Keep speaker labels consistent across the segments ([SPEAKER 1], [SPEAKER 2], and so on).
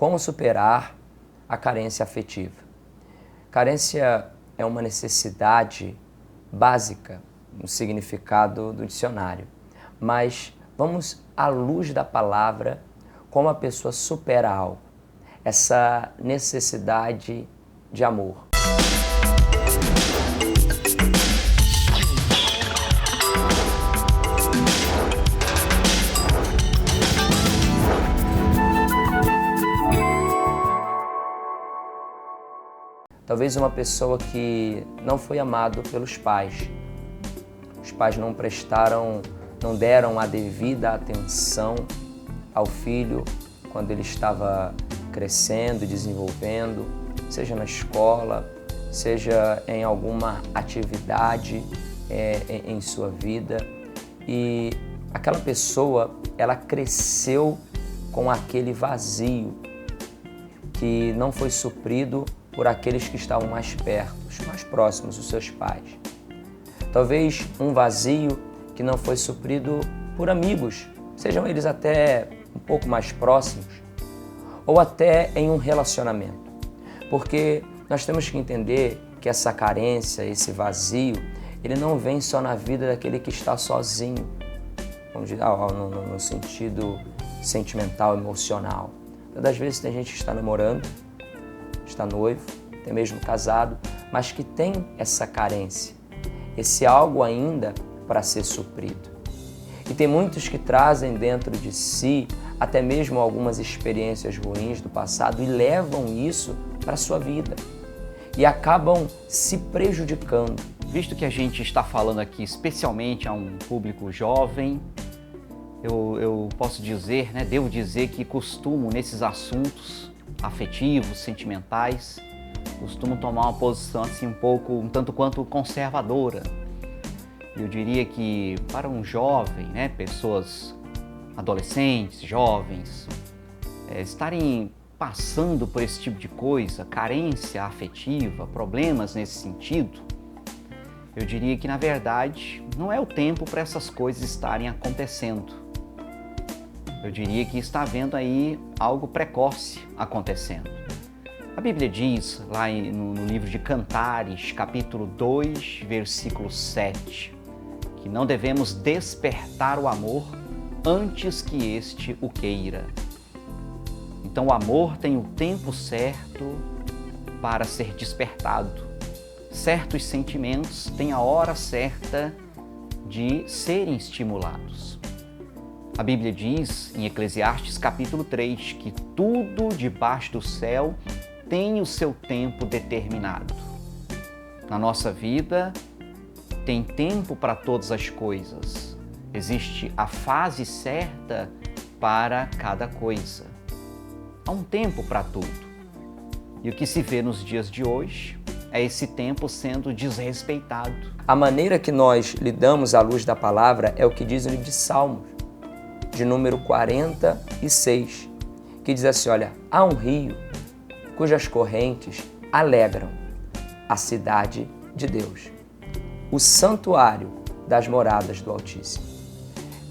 [SPEAKER 1] Como superar a carência afetiva? Carência é uma necessidade básica no significado do dicionário, mas vamos à luz da palavra como a pessoa supera algo, essa necessidade de amor. Talvez uma pessoa que não foi amado pelos pais. Os pais não deram a devida atenção ao filho quando ele estava crescendo e desenvolvendo, seja na escola, seja em alguma atividade em sua vida. E aquela pessoa, ela cresceu com aquele vazio que não foi suprido por aqueles que estavam mais perto, os mais próximos, os seus pais. Talvez um vazio que não foi suprido por amigos, sejam eles até um pouco mais próximos, ou até em um relacionamento. Porque nós temos que entender que essa carência, esse vazio, ele não vem só na vida daquele que está sozinho, vamos dizer, no sentido sentimental, emocional. Muitas vezes tem gente que está namorando, está noivo, até mesmo casado, mas que tem essa carência, esse algo ainda para ser suprido. E tem muitos que trazem dentro de si até mesmo algumas experiências ruins do passado e levam isso para a sua vida e acabam se prejudicando.
[SPEAKER 2] Visto que a gente está falando aqui especialmente a um público jovem, eu posso dizer, devo dizer que costumo nesses assuntos afetivos, sentimentais, costumo tomar uma posição assim um tanto quanto conservadora. Eu diria que para um jovem, pessoas adolescentes, jovens, estarem passando por esse tipo de coisa, carência afetiva, problemas nesse sentido, eu diria que na verdade não é o tempo para essas coisas estarem acontecendo. Eu diria que está havendo aí algo precoce acontecendo. A Bíblia diz lá no livro de Cantares, capítulo 2, versículo 7, que não devemos despertar o amor antes que este o queira. Então o amor tem o tempo certo para ser despertado. Certos sentimentos têm a hora certa de serem estimulados. A Bíblia diz em Eclesiastes capítulo 3 que tudo debaixo do céu tem o seu tempo determinado. Na nossa vida tem tempo para todas as coisas. Existe a fase certa para cada coisa. Há um tempo para tudo. E o que se vê nos dias de hoje é esse tempo sendo desrespeitado.
[SPEAKER 1] A maneira que nós lidamos à luz da palavra é o que diz o livro de Salmos, de número 46, que diz assim, olha, há um rio cujas correntes alegram a cidade de Deus, o santuário das moradas do Altíssimo.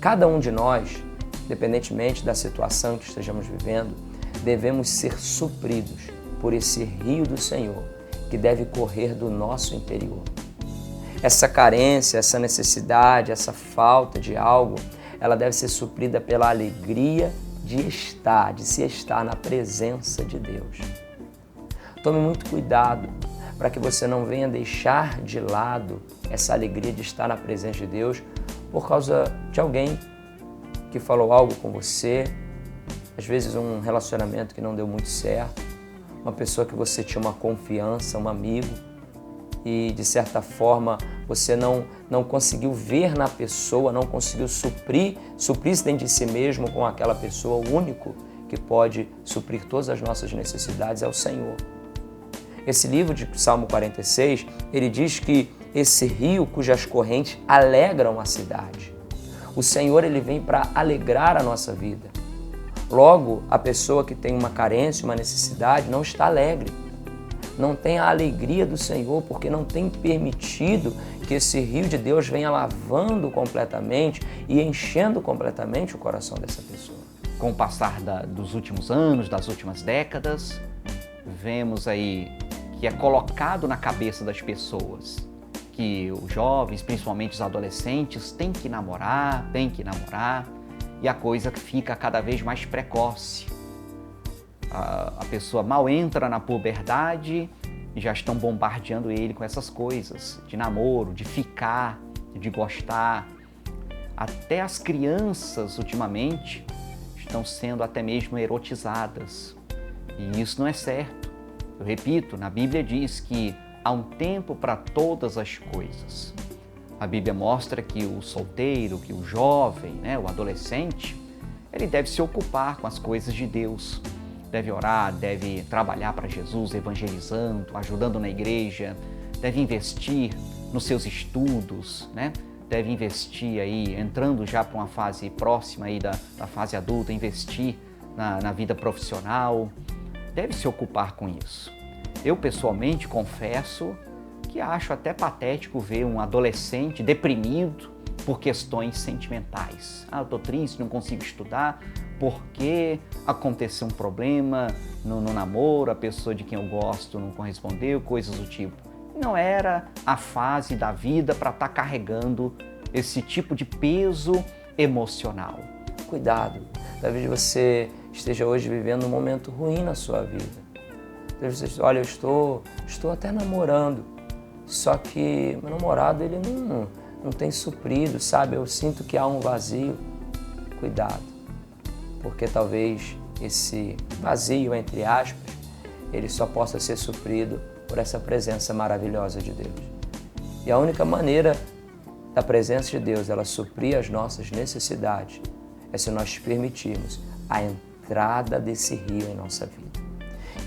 [SPEAKER 1] Cada um de nós, independentemente da situação que estejamos vivendo, devemos ser supridos por esse rio do Senhor, que deve correr do nosso interior. Essa carência, essa necessidade, essa falta de algo, ela deve ser suprida pela alegria de se estar na presença de Deus. Tome muito cuidado para que você não venha deixar de lado essa alegria de estar na presença de Deus por causa de alguém que falou algo com você, às vezes um relacionamento que não deu muito certo, uma pessoa que você tinha uma confiança, um amigo, e de certa forma você não conseguiu ver na pessoa, não conseguiu suprir-se dentro de si mesmo com aquela pessoa. O único que pode suprir todas as nossas necessidades é o Senhor. Esse livro de Salmo 46, ele diz que esse rio cujas correntes alegram a cidade. O Senhor, ele vem para alegrar a nossa vida. Logo, a pessoa que tem uma carência, uma necessidade, não está alegre. Não tem a alegria do Senhor, porque não tem permitido que esse rio de Deus venha lavando completamente e enchendo completamente o coração dessa pessoa.
[SPEAKER 2] com o passar dos últimos anos, das últimas décadas, vemos aí que é colocado na cabeça das pessoas que os jovens, principalmente os adolescentes, têm que namorar, e a coisa fica cada vez mais precoce. A pessoa mal entra na puberdade e já estão bombardeando ele com essas coisas de namoro, de ficar, de gostar. Até as crianças, ultimamente, estão sendo até mesmo erotizadas. E isso não é certo. Eu repito, na Bíblia diz que há um tempo para todas as coisas. A Bíblia mostra que o solteiro, que o jovem, o adolescente, ele deve se ocupar com as coisas de Deus. Deve orar, deve trabalhar para Jesus, evangelizando, ajudando na igreja, deve investir nos seus estudos, deve investir aí, entrando já para uma fase próxima aí da fase adulta, investir na vida profissional, deve se ocupar com isso. Eu, pessoalmente, confesso que acho até patético ver um adolescente deprimido por questões sentimentais. Eu estou triste, não consigo estudar, porque aconteceu um problema no namoro, a pessoa de quem eu gosto não correspondeu, coisas do tipo. Não era a fase da vida para estar carregando esse tipo de peso emocional.
[SPEAKER 1] Cuidado, talvez você esteja hoje vivendo um momento ruim na sua vida. Talvez você, olha, eu estou até namorando, só que meu namorado ele não tem suprido, sabe? Eu sinto que há um vazio. Cuidado, porque talvez esse vazio, entre aspas, ele só possa ser suprido por essa presença maravilhosa de Deus. E a única maneira da presença de Deus, ela suprir as nossas necessidades, é se nós permitirmos a entrada desse rio em nossa vida.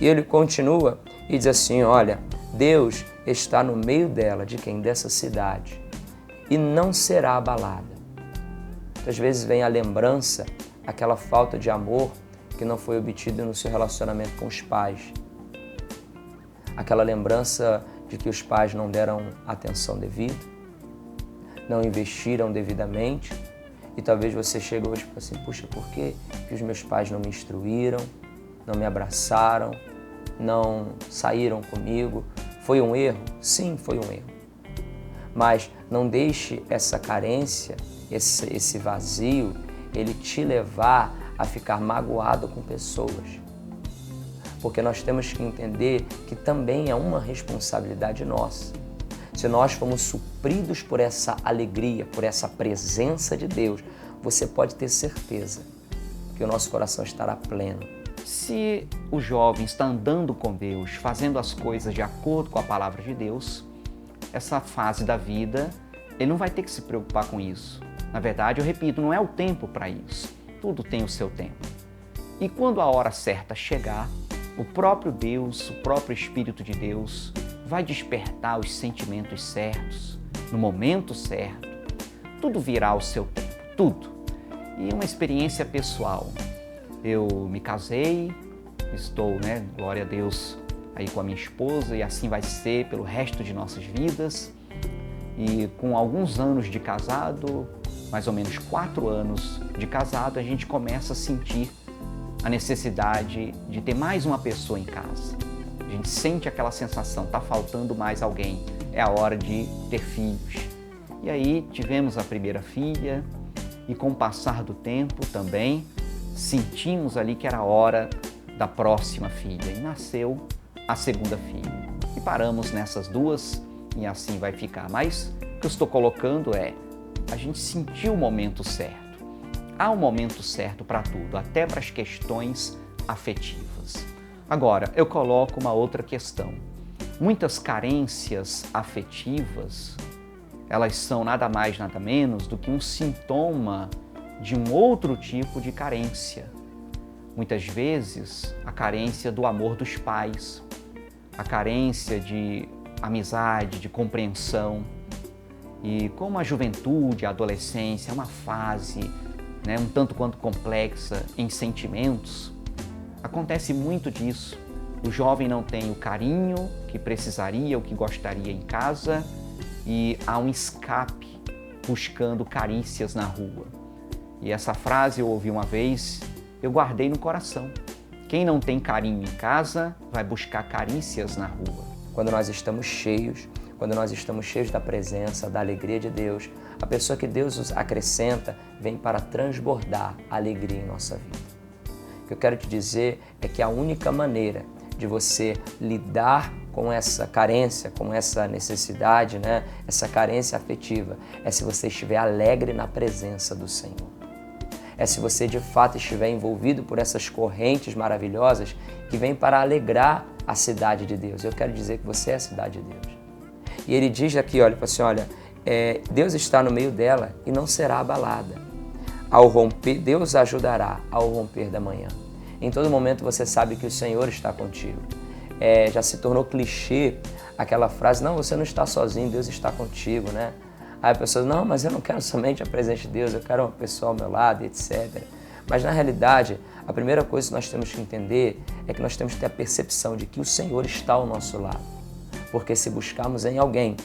[SPEAKER 1] E ele continua e diz assim, olha, Deus está no meio dela, de quem? Dessa cidade, e não será abalada. Às vezes vem a lembrança, aquela falta de amor que não foi obtida no seu relacionamento com os pais. Aquela lembrança de que os pais não deram atenção devida, não investiram devidamente, e talvez você chegue hoje e fale assim, puxa, por que os meus pais não me instruíram, não me abraçaram, não saíram comigo? Foi um erro? Sim, foi um erro. Mas não deixe essa carência, esse vazio, ele te levar a ficar magoado com pessoas. Porque nós temos que entender que também é uma responsabilidade nossa. Se nós formos supridos por essa alegria, por essa presença de Deus, você pode ter certeza que o nosso coração estará pleno.
[SPEAKER 2] Se o jovem está andando com Deus, fazendo as coisas de acordo com a palavra de Deus, essa fase da vida, ele não vai ter que se preocupar com isso. Na verdade, eu repito, não é o tempo para isso. Tudo tem o seu tempo. E quando a hora certa chegar, o próprio Deus, o próprio Espírito de Deus, vai despertar os sentimentos certos, no momento certo. Tudo virá ao seu tempo, tudo. E uma experiência pessoal. Eu me casei, estou, glória a Deus, aí com a minha esposa, e assim vai ser pelo resto de nossas vidas. E com alguns anos de casado, mais ou menos 4 anos de casado, a gente começa a sentir a necessidade de ter mais uma pessoa em casa. A gente sente aquela sensação, está faltando mais alguém, é a hora de ter filhos. E aí tivemos a primeira filha e com o passar do tempo também sentimos ali que era a hora da próxima filha e nasceu a segunda filha. E paramos nessas duas e assim vai ficar. Mas o que eu estou colocando é, a gente sentiu o momento certo. Há um momento certo para tudo, até para as questões afetivas. Agora, eu coloco uma outra questão. Muitas carências afetivas, elas são nada mais, nada menos do que um sintoma de um outro tipo de carência. Muitas vezes, a carência do amor dos pais, a carência de amizade, de compreensão. E como a juventude, a adolescência é uma fase um tanto quanto complexa em sentimentos, acontece muito disso. O jovem não tem o carinho que precisaria, o que gostaria em casa, e há um escape buscando carícias na rua. E essa frase eu ouvi uma vez eu guardei no coração. Quem não tem carinho em casa vai buscar carícias na rua.
[SPEAKER 1] Quando nós estamos cheios da presença, da alegria de Deus, a pessoa que Deus nos acrescenta vem para transbordar a alegria em nossa vida. O que eu quero te dizer é que a única maneira de você lidar com essa carência, com essa necessidade, né? Essa carência afetiva, é se você estiver alegre na presença do Senhor. É se você de fato estiver envolvido por essas correntes maravilhosas que vêm para alegrar a cidade de Deus. Eu quero dizer que você é a cidade de Deus. E ele diz aqui, olha, assim, Deus está no meio dela e não será abalada. Ao romper, Deus ajudará ao romper da manhã. Em todo momento você sabe que o Senhor está contigo. Já se tornou clichê aquela frase, não, você não está sozinho, Deus está contigo, né? Aí a pessoa, não, mas eu não quero somente a presença de Deus, eu quero uma pessoa ao meu lado, etc. Mas na realidade, a primeira coisa que nós temos que entender é que nós temos que ter a percepção de que o Senhor está ao nosso lado. Porque se buscarmos em alguém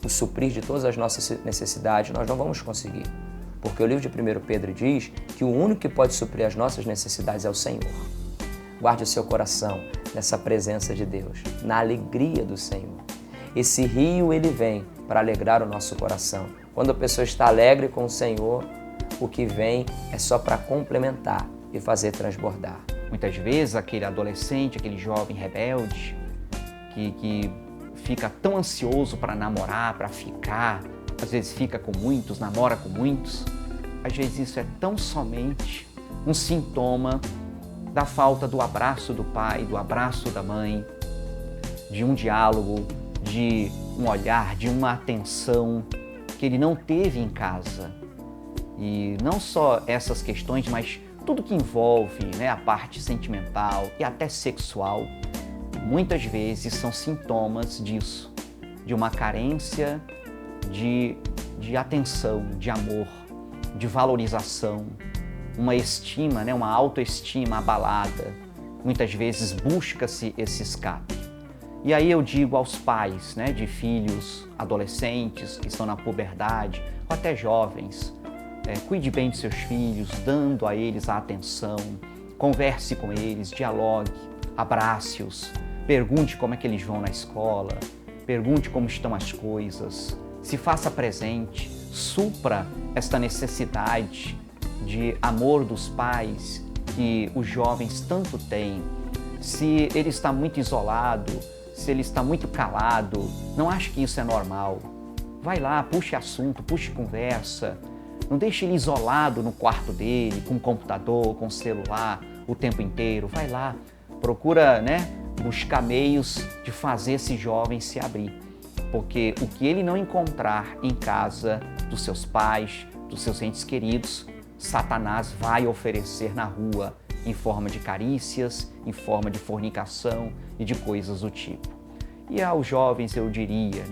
[SPEAKER 1] o suprir de todas as nossas necessidades, nós não vamos conseguir. Porque o livro de 1 Pedro diz que o único que pode suprir as nossas necessidades é o Senhor. Guarde o seu coração nessa presença de Deus, na alegria do Senhor. Esse rio, ele vem para alegrar o nosso coração. Quando a pessoa está alegre com o Senhor, o que vem é só para complementar e fazer transbordar.
[SPEAKER 2] Muitas vezes aquele adolescente, aquele jovem rebelde, que fica tão ansioso para namorar, para ficar, às vezes fica com muitos, namora com muitos, às vezes isso é tão somente um sintoma da falta do abraço do pai, do abraço da mãe, de um diálogo, de um olhar, de uma atenção que ele não teve em casa. E não só essas questões, mas tudo que envolve, né, a parte sentimental e até sexual, muitas vezes são sintomas disso, de uma carência de atenção, de amor, de valorização, uma estima, né, uma autoestima abalada. Muitas vezes busca-se esse escape. E aí eu digo aos pais, né, de filhos adolescentes que estão na puberdade, ou até jovens, cuide bem de seus filhos, dando a eles a atenção, converse com eles, dialogue, abrace-os, pergunte como é que eles vão na escola, pergunte como estão as coisas, se faça presente, supra esta necessidade de amor dos pais que os jovens tanto têm. Se ele está muito isolado, se ele está muito calado, não ache que isso é normal. Vai lá, puxe assunto, puxe conversa. Não deixe ele isolado no quarto dele, com o computador, com o celular, o tempo inteiro. Vai lá, procura, buscar meios de fazer esse jovem se abrir. Porque o que ele não encontrar em casa dos seus pais, dos seus entes queridos, Satanás vai oferecer na rua em forma de carícias, em forma de fornicação e de coisas do tipo. E aos jovens eu diria,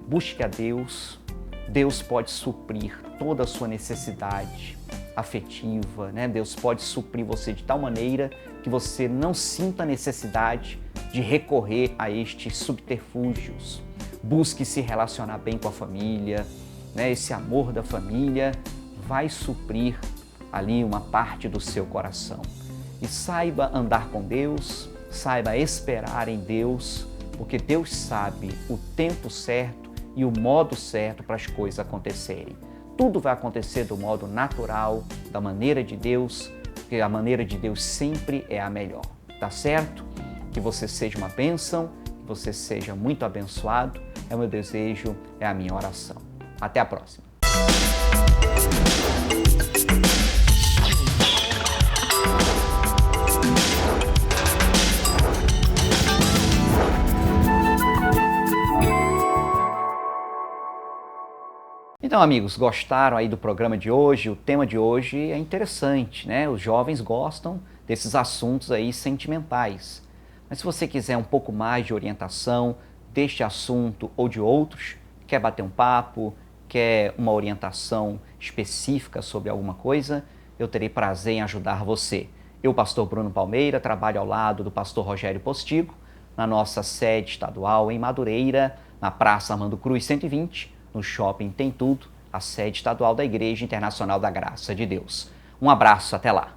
[SPEAKER 2] busque a Deus. Deus pode suprir toda a sua necessidade afetiva, Deus pode suprir você de tal maneira que você não sinta a necessidade de recorrer a estes subterfúgios. Busque se relacionar bem com a família, esse amor da família vai suprir ali uma parte do seu coração. E saiba andar com Deus, saiba esperar em Deus, porque Deus sabe o tempo certo e o modo certo para as coisas acontecerem. Tudo vai acontecer do modo natural, da maneira de Deus, porque a maneira de Deus sempre é a melhor. Tá certo? Que você seja uma bênção, que você seja muito abençoado. É o meu desejo, é a minha oração. Até a próxima. Então, amigos, gostaram aí do programa de hoje? O tema de hoje é interessante, Os jovens gostam desses assuntos aí sentimentais. Mas se você quiser um pouco mais de orientação deste assunto ou de outros, quer bater um papo, quer uma orientação específica sobre alguma coisa, eu terei prazer em ajudar você. Eu, pastor Bruno Palmeira, trabalho ao lado do pastor Rogério Postigo, na nossa sede estadual em Madureira, na Praça Armando Cruz 120, no Shopping Tem Tudo, a sede estadual da Igreja Internacional da Graça de Deus. Um abraço, até lá!